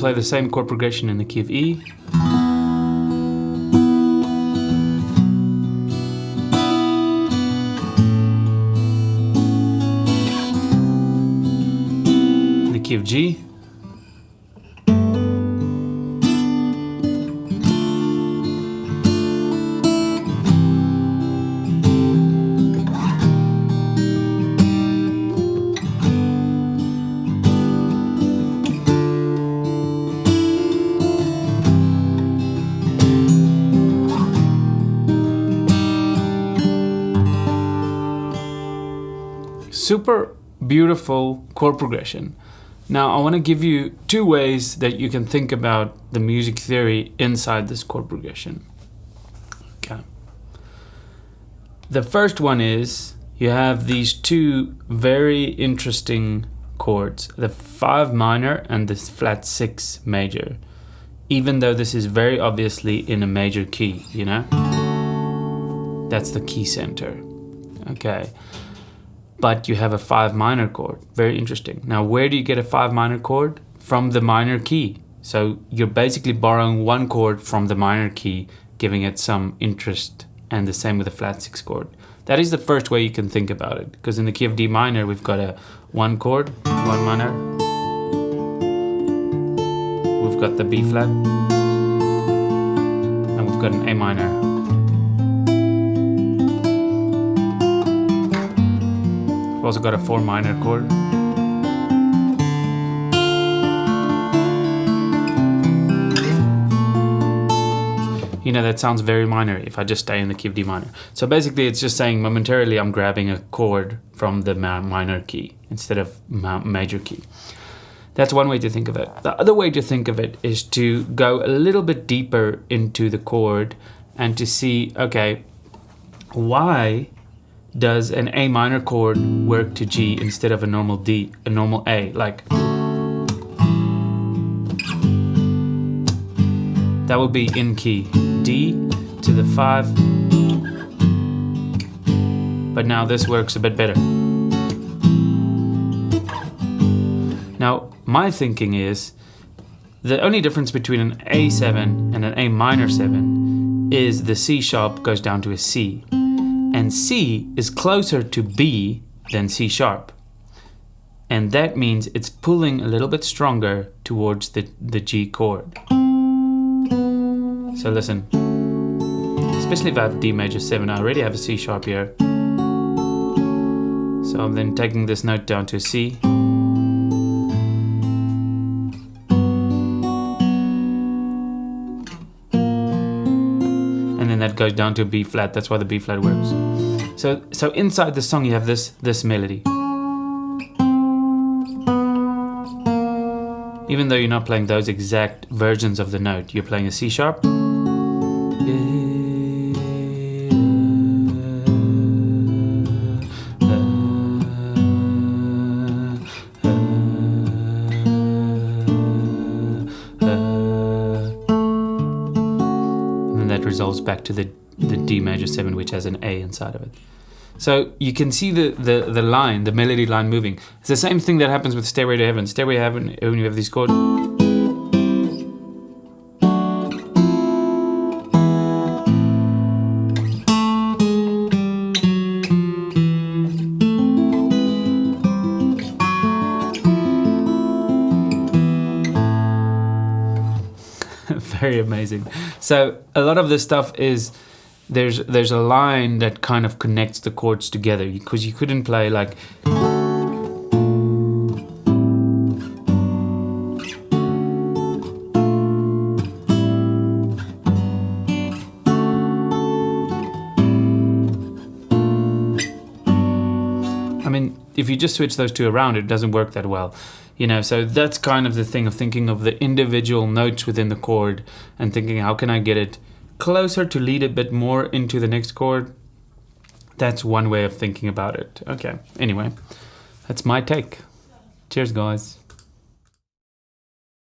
play the same chord progression in the key of E. In the key of G. Super beautiful chord progression. Now I want to give you two ways that you can think about the music theory inside this chord progression. Okay. The first one is you have these two very interesting chords, the 5 minor and the flat 6 major, even though this is very obviously in a major key, you know? That's the key center. Okay. But you have a 5 minor chord. Very interesting. Now, where do you get a 5 minor chord? From the minor key. So you're basically borrowing one chord from the minor key, giving it some interest, and the same with the flat 6 chord. That is the first way you can think about it, because in the key of D minor, we've got a 1 chord, 1 minor. We've got the B flat, and we've got an A minor. We've also got a 4 minor chord. You know, that sounds very minor if I just stay in the key of D minor. So basically it's just saying momentarily I'm grabbing a chord from the minor key instead of major key. That's one way to think of it. The other way to think of it is to go a little bit deeper into the chord and to see, okay, why does an A minor chord work to G instead of a normal D, a normal A? Like, that would be in key. D to the 5. But now this works a bit better. Now, my thinking is, the only difference between an A7 and an A minor 7 is the C sharp goes down to a C. And C is closer to B than C sharp. And that means it's pulling a little bit stronger towards the G chord. So listen, especially if I have D major 7, I already have a C sharp here. So I'm then taking this note down to a C. And then that goes down to a B flat. That's why the B flat works. So inside the song you have this melody. Even though you're not playing those exact versions of the note, you're playing a C sharp. And then that resolves back to the D major 7, which has an A inside of it. So you can see the line, the melody line moving. It's the same thing that happens with Stairway to Heaven. Stairway to Heaven, when you have these chords. Very amazing. So a lot of this stuff is, there's a line that kind of connects the chords together, because you couldn't play like I mean, if you just switch those two around, it doesn't work that well. You know, so that's kind of the thing of thinking of the individual notes within the chord and thinking, how can I get it closer to lead a bit more into the next chord? That's one way of thinking about it. Okay, anyway, that's my take. Cheers, guys.